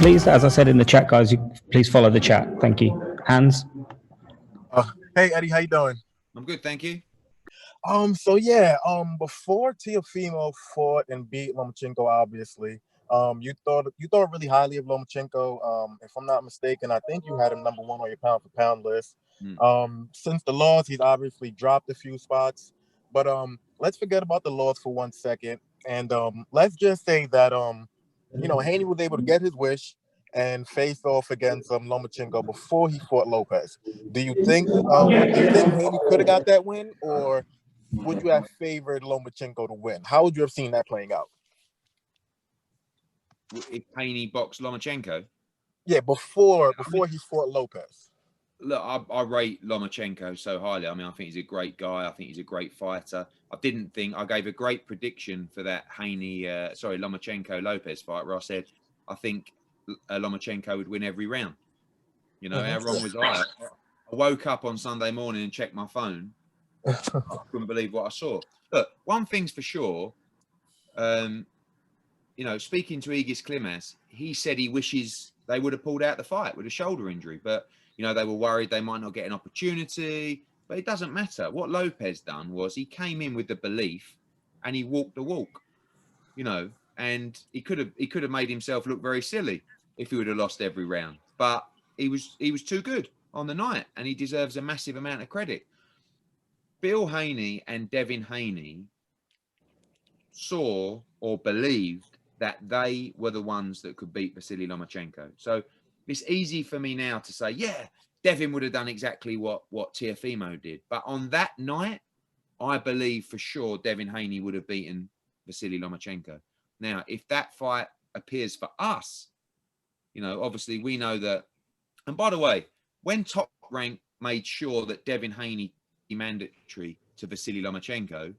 please. As I said in the chat, guys, please follow the chat. Thank you. Hands. Hey, Eddie, how you doing? I'm good, thank you. So yeah, before Teofimo fought and beat Lomachenko, obviously, you thought really highly of Lomachenko. If I'm not mistaken, I think you had him number 1 on your pound for pound list. Since the loss, he's obviously dropped a few spots, but let's forget about the loss for 1 second, and let's just say that Haney was able to get his wish and face off against Lomachenko before he fought Lopez. Do you think Haney could have got that win, or would you have favored Lomachenko to win? How would you have seen that playing out? If Haney boxed Lomachenko? Yeah, before he fought Lopez. Look, I rate Lomachenko so highly. I mean, I think he's a great guy. I think he's a great fighter. I gave a great prediction for that Lomachenko-Lopez fight where I said, I think Lomachenko would win every round. You know, how wrong was I? I woke up on Sunday morning and checked my phone. I couldn't believe what I saw. Look, one thing's for sure, speaking to Igis Klimas, he said he wishes they would have pulled out the fight with a shoulder injury, but they were worried they might not get an opportunity. But it doesn't matter. What Lopez done was he came in with the belief and he walked the walk, and he could have made himself look very silly if he would have lost every round. But he was too good on the night, and he deserves a massive amount of credit. Bill Haney and Devin Haney saw or believed that they were the ones that could beat Vasily Lomachenko. So it's easy for me now to say, yeah, Devin would have done exactly what Teofimo did. But on that night, I believe for sure Devin Haney would have beaten Vasily Lomachenko. Now, if that fight appears for us, obviously we know that. And by the way, when Top Rank made sure that Devin Haney be mandatory to Vasily Lomachenko,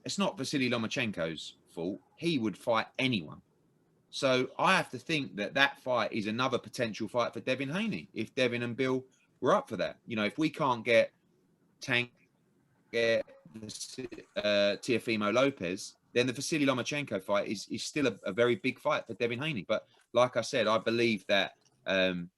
it's not Vasily Lomachenko's fault. He would fight anyone. So I have to think that fight is another potential fight for Devin Haney if Devin and Bill were up for that. If we can't get Teofimo Lopez, then the Vasily Lomachenko fight is still a very big fight for Devin Haney. But like I said, I believe that the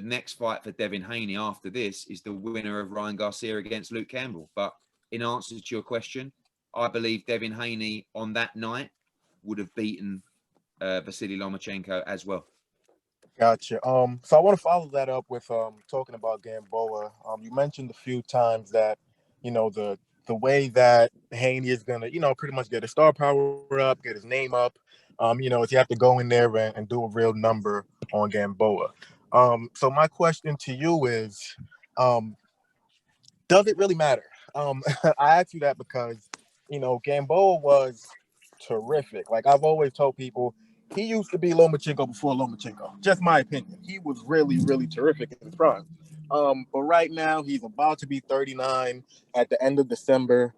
next fight for Devin Haney after this is the winner of Ryan Garcia against Luke Campbell. But in answer to your question, I believe Devin Haney on that night would have beaten Vasily Lomachenko as well. Gotcha. So I want to follow that up with talking about Gamboa. You mentioned a few times that the way that Haney is gonna pretty much get his star power up, get his name up. Is you have to go in there and do a real number on Gamboa. So my question to you is, does it really matter? I ask you that because Gamboa was terrific. Like I've always told people, he used to be Lomachenko before Lomachenko. Just my opinion. He was really, really terrific in his prime. But right now he's about to be 39 at the end of December.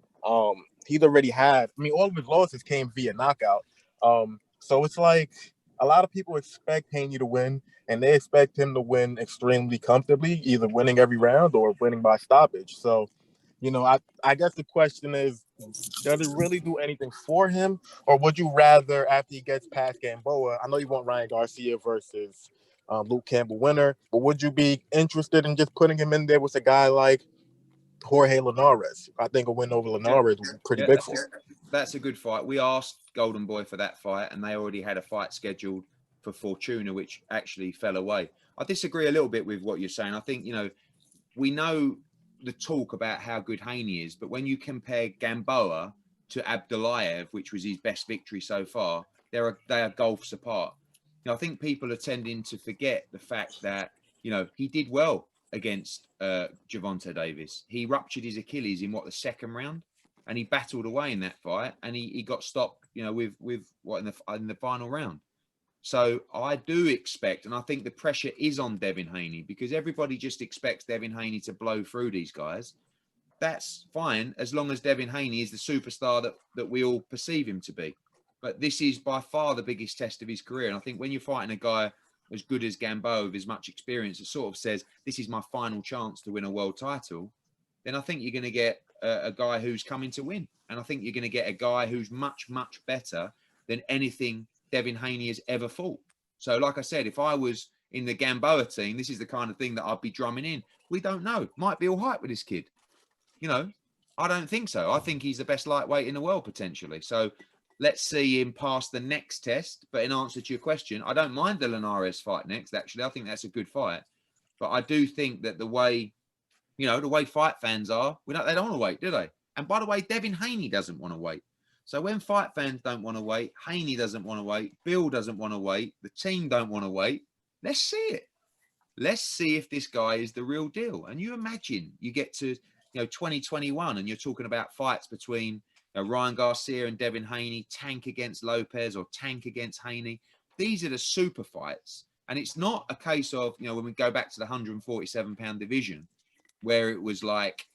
He's already had, all of his losses came via knockout. So it's like a lot of people expect Haney to win, and they expect him to win extremely comfortably, either winning every round or winning by stoppage. So, I guess the question is, does it really do anything for him? Or would you rather, after he gets past Gamboa, I know you want Ryan Garcia versus Luke Campbell winner, but would you be interested in just putting him in there with a guy like Jorge Linares? I think a win over Linares would be pretty big for him. That's a good fight. We asked Golden Boy for that fight, and they already had a fight scheduled for Fortuna, which actually fell away. I disagree a little bit with what you're saying. I think, we know the talk about how good Haney is, but when you compare Gamboa to Abdullayev, which was his best victory so far, they are gulfs apart. I think people are tending to forget the fact that, he did well against Gervonta Davis. He ruptured his Achilles in the second round, and he battled away in that fight, and he got stopped, with what in the final round. So I do expect, and I think the pressure is on Devin Haney, because everybody just expects Devin Haney to blow through these guys. That's fine, as long as Devin Haney is the superstar that we all perceive him to be. But this is by far the biggest test of his career. And I think when you're fighting a guy as good as Gamboa with as much experience, it sort of says, this is my final chance to win a world title, then I think you're going to get a guy who's coming to win. And I think you're going to get a guy who's much, much better than anything Devin Haney has ever fought. So, like I said, if I was in the Gamboa team, this is the kind of thing that I'd be drumming in. We don't know. Might be all hype with this kid. You know, I don't think so. I think he's the best lightweight in the world, potentially. So let's see him pass the next test. But in answer to your question, I don't mind the Linares fight next, actually. I think that's a good fight. But I do think that the way, you know, the way fight fans are, they don't want to wait, do they? And by the way, Devin Haney doesn't want to wait. So when fight fans don't want to wait, Haney doesn't want to wait, Bill doesn't want to wait, the team don't want to wait, let's see it. Let's see if this guy is the real deal. And you imagine you get to, 2021 and you're talking about fights between Ryan Garcia and Devin Haney, Tank against Lopez or Tank against Haney. These are the super fights. And it's not a case of, when we go back to the 147-pound division, where it was like,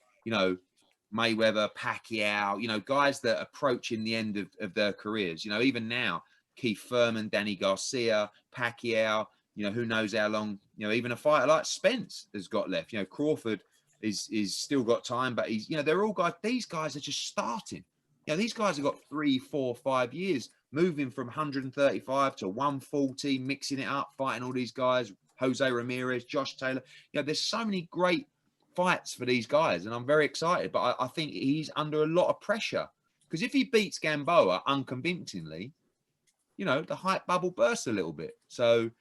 Mayweather, Pacquiao, guys that are approaching the end of their careers. Even now, Keith Thurman, Danny Garcia, Pacquiao, who knows how long, even a fighter like Spence has got left. Crawford is still got time, but he's, they're all guys. These guys are just starting. These guys have got 3, 4, 5 years moving from 135 to 140, mixing it up, fighting all these guys, Jose Ramirez, Josh Taylor. There's so many great fights for these guys, and I'm very excited. But I think he's under a lot of pressure because if he beats Gamboa unconvincingly, the hype bubble bursts a little bit. So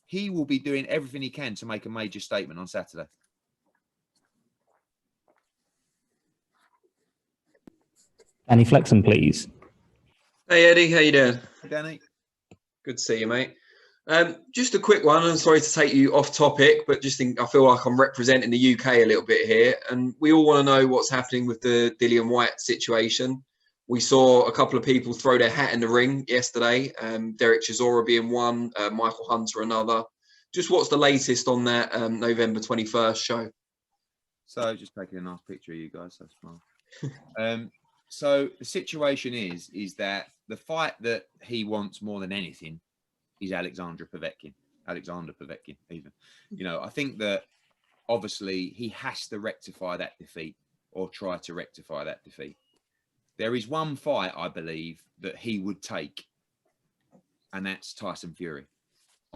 he will be doing everything he can to make a major statement on Saturday. Danny Flexen, please. Hey Eddie, how you doing? Hey, Danny. Good to see you, mate. Just a quick one, and sorry to take you off topic, but I feel like I'm representing the UK a little bit here, and we all want to know what's happening with the Dillian Whyte situation. We saw a couple of people throw their hat in the ring yesterday. Derek Chisora being one, Michael Hunter another. Just what's the latest on that November 21st show? So just taking a nice picture of you guys. That's smart. So the situation is that the fight that he wants more than anything is Alexander Povetkin, even. I think that obviously he has to rectify that defeat or try to rectify that defeat. There is one fight, I believe, that he would take, and that's Tyson Fury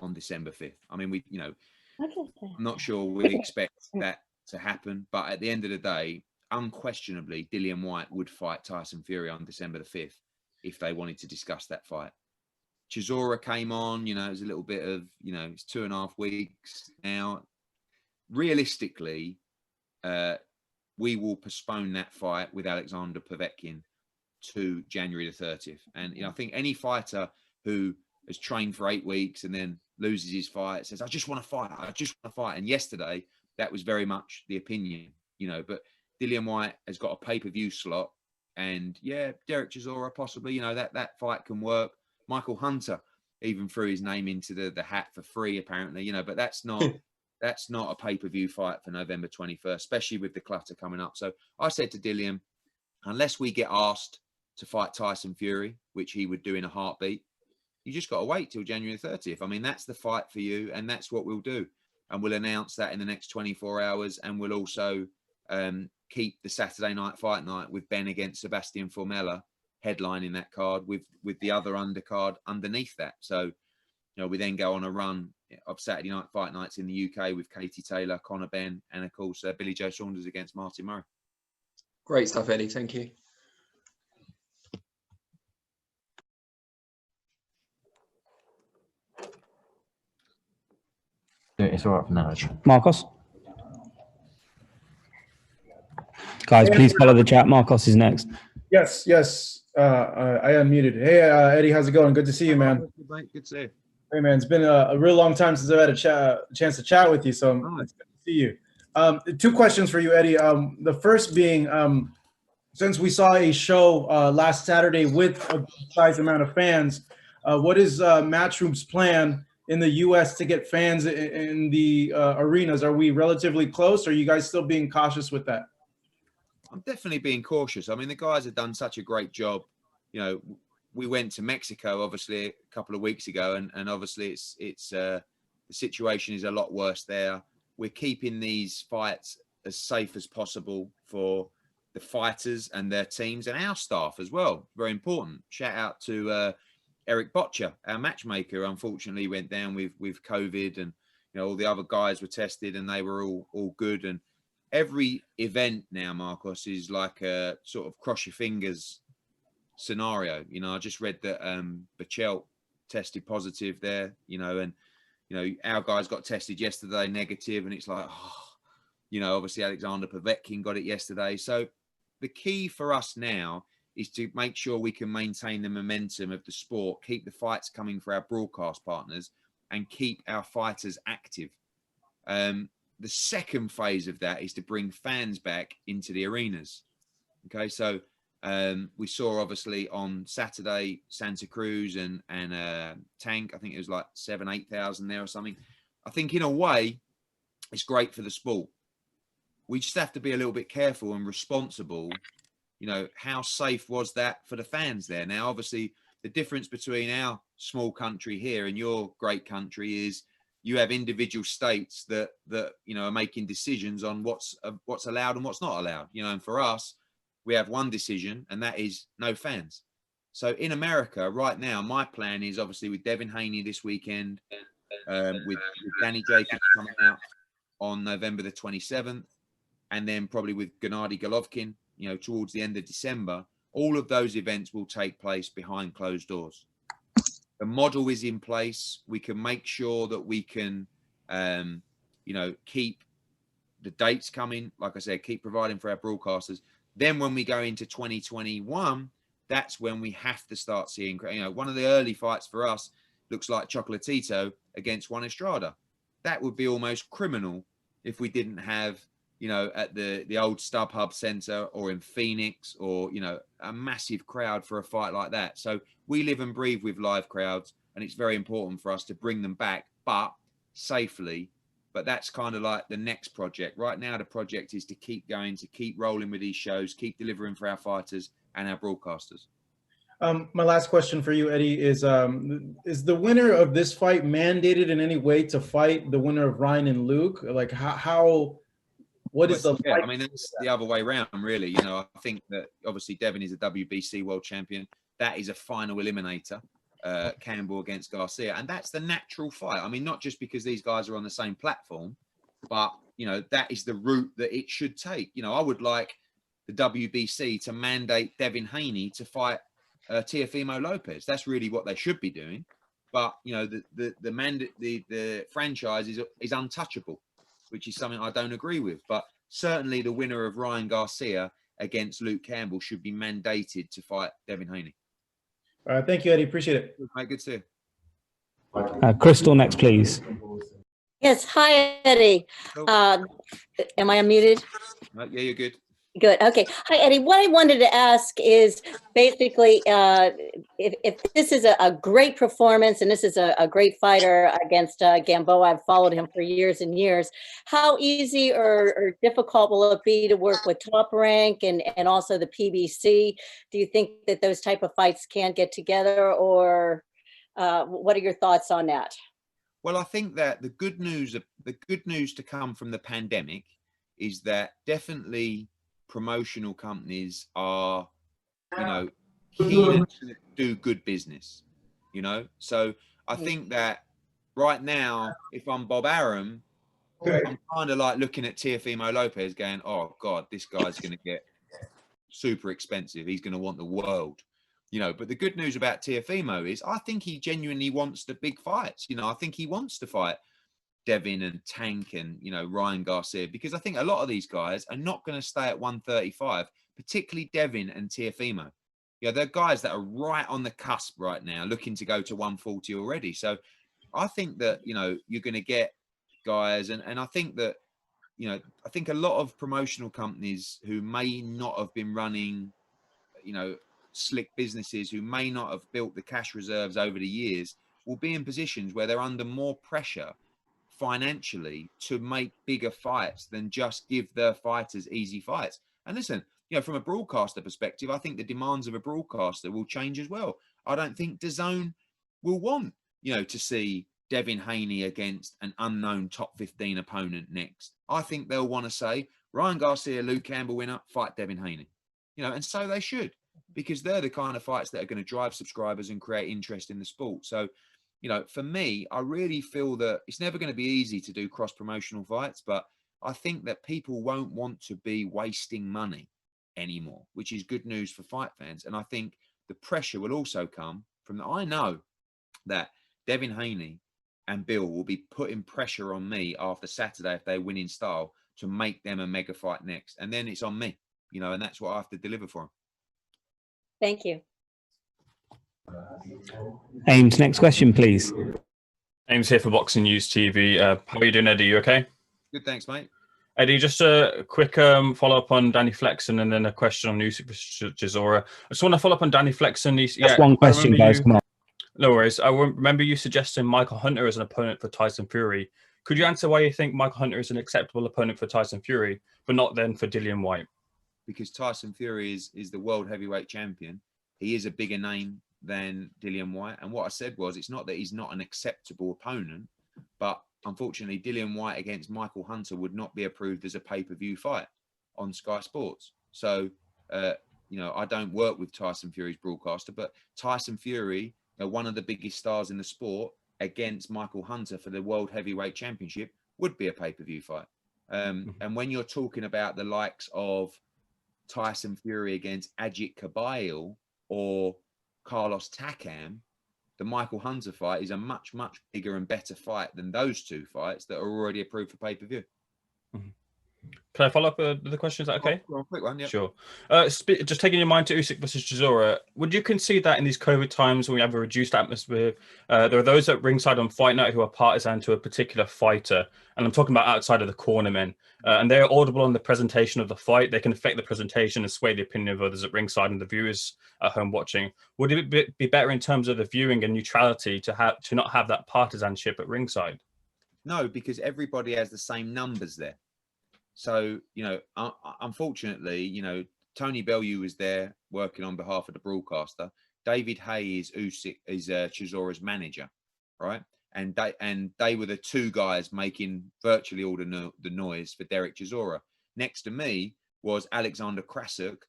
on December 5th. I mean, I'm not sure we expect that to happen, but at the end of the day, unquestionably, Dillian Whyte would fight Tyson Fury on December the 5th if they wanted to discuss that fight. Chisora came on, it was a little bit of, it's 2.5 weeks now. Realistically, we will postpone that fight with Alexander Povetkin to January the 30th. And I think any fighter who has trained for 8 weeks and then loses his fight says, I just want to fight. And yesterday, that was very much the opinion, but Dillian Whyte has got a pay-per-view slot, and Derek Chisora possibly, that fight can work. Michael Hunter even threw his name into the hat for free, apparently, but that's not a pay-per-view fight for November 21st, especially with the clutter coming up. So I said to Dillian, unless we get asked to fight Tyson Fury, which he would do in a heartbeat, you just got to wait till January 30th. I mean, that's the fight for you, and that's what we'll do. And we'll announce that in the next 24 hours, and we'll also keep the Saturday night fight night with Ben against Sebastian Formella headlining that card with the other undercard underneath that. So, we then go on a run of Saturday night fight nights in the UK with Katie Taylor, Conor Benn, and of course, Billy Joe Saunders against Martin Murray. Great stuff, Eddie. Thank you. It's all right for now. Marcos? Guys, please follow the chat. Marcos is next. Yes. I unmuted. Hey, Eddie, how's it going? Good to see you, man. Good, mate. Good to see you. Hey, man, it's been a real long time since I've had a chance to chat with you, so it's good to see you. 2 questions for you, Eddie. The first being, since we saw a show last Saturday with a size amount of fans, what is Matchroom's plan in the U.S. to get fans in the arenas? Are we relatively close, or are you guys still being cautious with that? I'm definitely being cautious. I mean, the guys have done such a great job. We went to Mexico, obviously, a couple of weeks ago, and obviously it's the situation is a lot worse there. We're keeping these fights as safe as possible for the fighters and their teams and our staff as well. Very important. Shout out to Eric Botcher, our matchmaker, unfortunately went down with COVID, and all the other guys were tested and they were all good. And every event now, Marcos, is like a sort of cross your fingers scenario. I just read that Bachelt tested positive there, and our guys got tested yesterday negative, and it's like, obviously Alexander Povetkin got it yesterday. So the key for us now is to make sure we can maintain the momentum of the sport, keep the fights coming for our broadcast partners, and keep our fighters active. The second phase of that is to bring fans back into the arenas. Okay, so we saw obviously on Saturday Santa Cruz and Tank. I think it was like 7,000-8,000 there or something. I think in a way it's great for the sport. We just have to be a little bit careful and responsible. How safe was that for the fans there? Now, obviously, the difference between our small country here and your great country is you have individual states that are making decisions on what's allowed and what's not allowed. And for us, we have one decision, and that is no fans. So in America right now, my plan is obviously with Devin Haney this weekend, with Danny Jacobs coming out on November the 27th, and then probably with Gennady Golovkin, towards the end of December. All of those events will take place behind closed doors. The model is in place. We can make sure that we can, keep the dates coming. Like I said, keep providing for our broadcasters. Then when we go into 2021, that's when we have to start seeing, one of the early fights for us looks like Chocolatito against Juan Estrada. That would be almost criminal if we didn't have, at the old StubHub Center or in Phoenix, or, a massive crowd for a fight like that. So we live and breathe with live crowds, and it's very important for us to bring them back, but safely. But that's kind of like the next project. Right now, the project is to keep going, to keep rolling with these shows, keep delivering for our fighters and our broadcasters. My last question for you, Eddie, is the winner of this fight mandated in any way to fight the winner of Ryan and Luke? Like what is the yeah, I mean, that's the other way around, really. I think that obviously Devin is a WBC world champion. That is a final eliminator, Campbell against Garcia. And that's the natural fight. I mean, not just because these guys are on the same platform, but, that is the route that it should take. I would like the WBC to mandate Devin Haney to fight Teofimo Lopez. That's really what they should be doing. But, the franchise is untouchable, which is something I don't agree with. But certainly the winner of Ryan Garcia against Luke Campbell should be mandated to fight Devin Haney. All right, thank you, Eddie. Appreciate it. Mate, good to see you. Crystal, next, please. Yes. Hi, Eddie. Am I unmuted? Yeah, you're good. Good. Okay. Hi, Eddie. What I wanted to ask is basically if this is a great performance and this is a great fighter against Gamboa, I've followed him for years and years, how easy or difficult will it be to work with Top Rank and also the PBC? Do you think that those type of fights can get together, or what are your thoughts on that? Well, I think that the good news to come from the pandemic is that definitely promotional companies are, keen to do good business, So I think that right now, if I'm Bob Arum, I'm kind of like looking at Teofimo Lopez going, oh God, this guy's going to get super expensive. He's going to want the world, But the good news about Teofimo is I think he genuinely wants the big fights. I think he wants to fight Devin and Tank and, Ryan Garcia, because I think a lot of these guys are not going to stay at 135, particularly Devin and Teofimo. They're guys that are right on the cusp right now, looking to go to 140 already. So I think that, you're going to get guys. And I think that, I think a lot of promotional companies who may not have been running, slick businesses, who may not have built the cash reserves over the years, will be in positions where they're under more pressure financially to make bigger fights than just give their fighters easy fights. And listen, from a broadcaster perspective, I think the demands of a broadcaster will change as well. I don't think DAZN will want, to see Devin Haney against an unknown top 15 opponent next. I think they'll want to say, Ryan Garcia, Luke Campbell winner, fight Devin Haney. And so they should, because they're the kind of fights that are going to drive subscribers and create interest in the sport. So, you know, for me, I really feel that it's never going to be easy to do cross-promotional fights, but I think that people won't want to be wasting money anymore, which is good news for fight fans. And I think the pressure will also come from I know that Devin Haney and Bill will be putting pressure on me after Saturday if they win in style to make them a mega fight next. And then it's on me, you know, and that's what I have to deliver for them. Thank you. Ames, next question, please. Ames here for Boxing News TV. How are you doing, Eddie? You okay? Good, thanks, mate. Eddie, just a quick follow-up on Danny Flexen and then a question on Usyk versus Chisora. I just want to follow up on Danny Flexen. That's one question, guys. Come on. No worries. I remember you suggesting Michael Hunter as an opponent for Tyson Fury. Could you answer why you think Michael Hunter is an acceptable opponent for Tyson Fury, but not then for Dillian Whyte? Because Tyson Fury is the world heavyweight champion. He is a bigger name than Dillian Whyte. And what I said was, it's not that he's not an acceptable opponent, but unfortunately, Dillian Whyte against Michael Hunter would not be approved as a pay-per-view fight on Sky Sports. So, you know, I don't work with Tyson Fury's broadcaster, but Tyson Fury, one of the biggest stars in the sport, against Michael Hunter for the World Heavyweight Championship would be a pay-per-view fight. And when you're talking about the likes of Tyson Fury against Ajit Kabayel or Carlos Takam, the Michael Hunter fight is a much, much bigger and better fight than those two fights that are already approved for pay-per-view. Can I follow up with the question? Is that okay? Oh, quick one, yeah. Sure. Just taking your mind to Usyk versus Chisora, would you concede that in these COVID times when we have a reduced atmosphere, there are those at ringside on fight night who are partisan to a particular fighter, and I'm talking about outside of the cornermen, and they're audible on the presentation of the fight. They can affect the presentation and sway the opinion of others at ringside and the viewers at home watching. Would it be better in terms of the viewing and neutrality to not have that partisanship at ringside? No, because everybody has the same numbers there. So, you know, unfortunately, you know, Tony Bellew was there working on behalf of the broadcaster. David Hay is Chisora's manager, right? And they were the two guys making virtually all the noise for Derek Chisora. Next to me was Alexander Krasuk,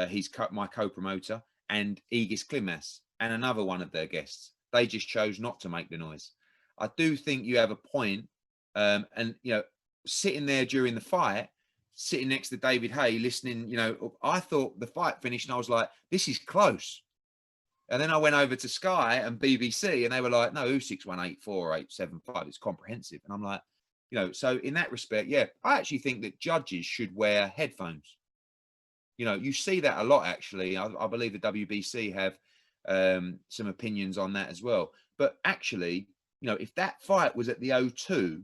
he's my co-promoter, and Egis Klimas, and another one of their guests. They just chose not to make the noise. I do think you have a point, and you know, sitting there during the fight, sitting next to David Hay, listening, you know, I thought the fight finished and I was like, this is close. And then I went over to Sky and BBC and they were like, no, Usyk's won 8-4, 8-7-5. It's comprehensive. And I'm like, you know, so in that respect, yeah, I actually think that judges should wear headphones. You know, you see that a lot, actually. I believe the WBC have some opinions on that as well. But actually, you know, if that fight was at the O2,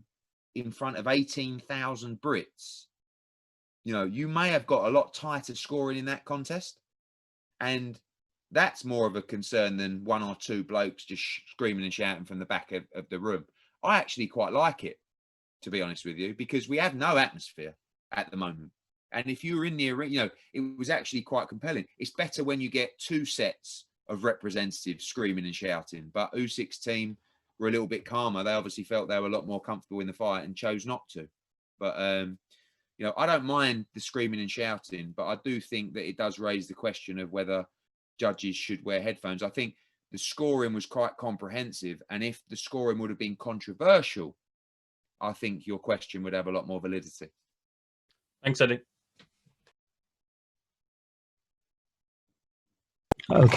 in front of 18,000 Brits, you know, you may have got a lot tighter scoring in that contest. And that's more of a concern than one or two blokes just screaming and shouting from the back of the room. I actually quite like it, to be honest with you, because we have no atmosphere at the moment. And if you were in the arena, you know, it was actually quite compelling. It's better when you get two sets of representatives screaming and shouting. But Usyk's team were a little bit calmer. They obviously felt they were a lot more comfortable in the fight and chose not to. But, you know, I don't mind the screaming and shouting, but I do think that it does raise the question of whether judges should wear headphones. I think the scoring was quite comprehensive. And if the scoring would have been controversial, I think your question would have a lot more validity. Thanks, Eddie. Okay.